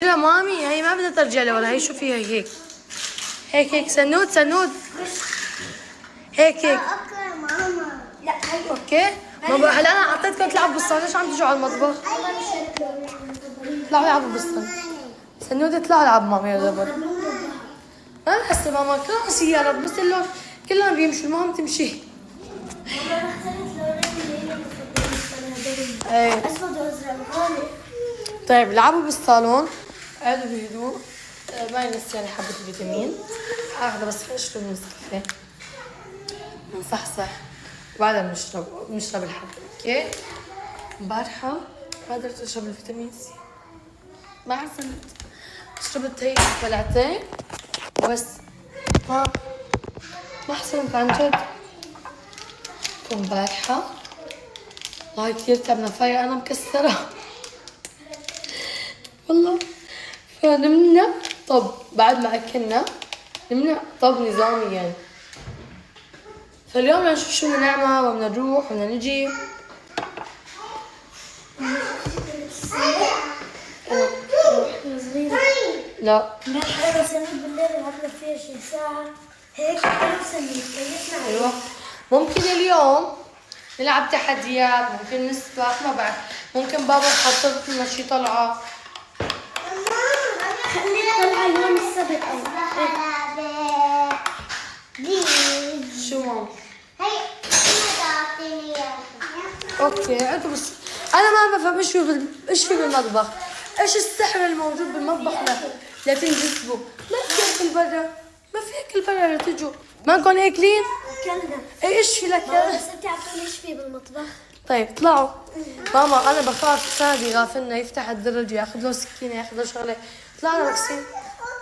لا مامي هي ما بدها ترجع لورا، هي شوفي هي هيك هيك سنود هيك اوكي ماما. لا هي اوكي. ما هلا انا اعطيتكم تلعبوا بالصالون، ليش عم تجوا على المطبخ؟ طلعوا العبوا بالصالون. سنود اطلعوا العبوا مامي يا زبر. انا هسه ماما كلهم سيارات بس كلهم بيمشوا، المهم تمشي. ايه اسود وازرق. طيب لعبوا بالصالون، قعدوا بهدوء. ما ينسيني حبة الفيتامين. هاخذ بس اشرب نسكافيه نصحصح وبعدها بنشرب الحبة. اوكي. امبارحة ما قدرت اشرب الفيتامين سي، ما حسنت. شربت هيك بلعتين بس ما حسنت عن جد. امبارحة والله كثير تعبنا، فايقة انا مكسرة والله. فنمنا طب بعد ما اكلنا نمنا طب نظاميا. فاليوم بدنا نشوف شو بدنا نعمل، وبدنا نروح وبدنا نجي. لا امبارح انا سنيد بالليل لعبنا فيها شي ساعة هيك. انا سنيد كيفنا. ايوه ممكن اليوم نلعب تحديات، ممكن نسبح، ما بعرف. ممكن بابا يحط لنا شي طلعة. خلينا نطلع يوم السبت او شو ماما؟ هي تعطيني اياها. اوكي انتوا بس انا ما بفهم ايش في بالمطبخ، ايش السحر الموجود بالمطبخ لا تنجذبوا. ما في اكل برا، ما في اكل برا لا تجوا. ما نكون اكلين؟ كلنا. ايش في لك؟ بس انت عارفين ايش في بالمطبخ؟ طيب طلعوا. ماما انا بخاف سادي غافلنا يفتح الدرج ياخذ له سكينه ياخذ له شغله. طلعنا بكسين،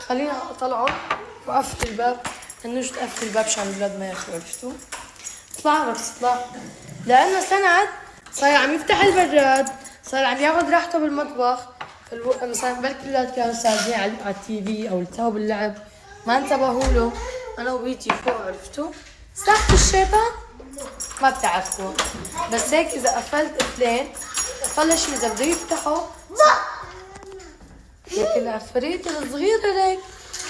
خلينا طلعوا وقفل الباب. انوش تقفل الباب عشان الاولاد ما ياكلوا، عرفتوا؟ طلع بس طلع لانه سند صار عم يفتح البراد، صار عم ياخذ راحته بالمطبخ. مثلا بلكي الاولاد كانوا ساعدين على التي في او التو باللعب، ما انتبهوا له. انا وبيتي فوق، عرفتوا؟ ساحة الشيطان ما بتعرفوا، بس هيك اذا قفلت قفلين فلش اذا بده يفتحوا هيك العفريت الصغير هيك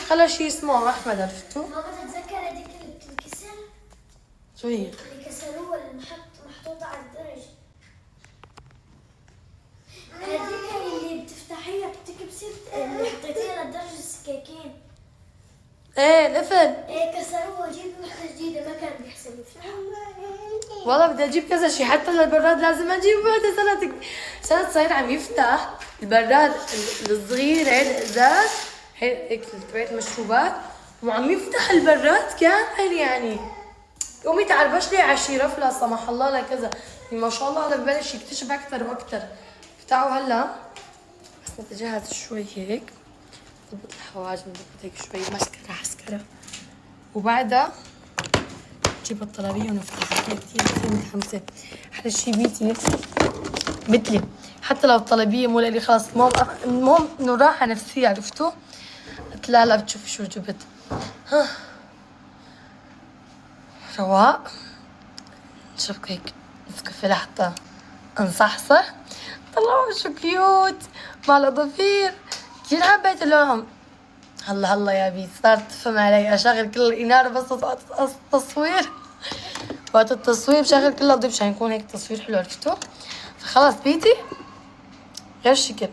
خلى شي اسمه احمد، عرفتوا؟ ماما تتذكر هذيك اللي بتنكسر؟ شو هي؟ اللي كسروها اللي محطوطة على الدرج. هذيك اللي بتفتحيها بتكبسي اللي حطيتيها للدرج السكاكين. ايه القفل. ايه كسروها، جيبي وحدة جديدة ما كان بيحسن يفتحها. والله بدي اجيب كذا شيء، حتى للبراد لازم اجيب. بعد سنة صاير عم يفتح البراد الصغيرة الازاز هيك تبعت المشروبات، وعم يفتح البراد كامل يعني. قومي تعربش لي عشيرة لا سمح الله لا كذا. ما شاء الله هذا ببلش يكتشف اكثر واكثر. فتعوا هلا بس نتجهز شوي هيك، نضبط الحواجب، نضبط هيك شوي مسكرة عسكرة، وبعدها نجيب الطلبية ونفتحها. كثير متحمسة. أحلى شي بيتي مثلي، حتى لو الطلبية مو لإلي خلاص. المهم إنه راحة نفسية، عرفتوا؟ قلت لا بتشوفي شو جبت. ها رواق. نشرب هيك نسكافيه لحتى نصحصح. طلعوا شو كيوت مع الأظافير، كثير حبيت اللون. هلا يا بيت صارت تفهم علي. اشغل كل الاناره بس وقت التصوير، وقت التصوير بشغل كل الضيف عشان يكون هيك تصوير حلو، عرفتوا؟ فخلص بيتي غير شكل.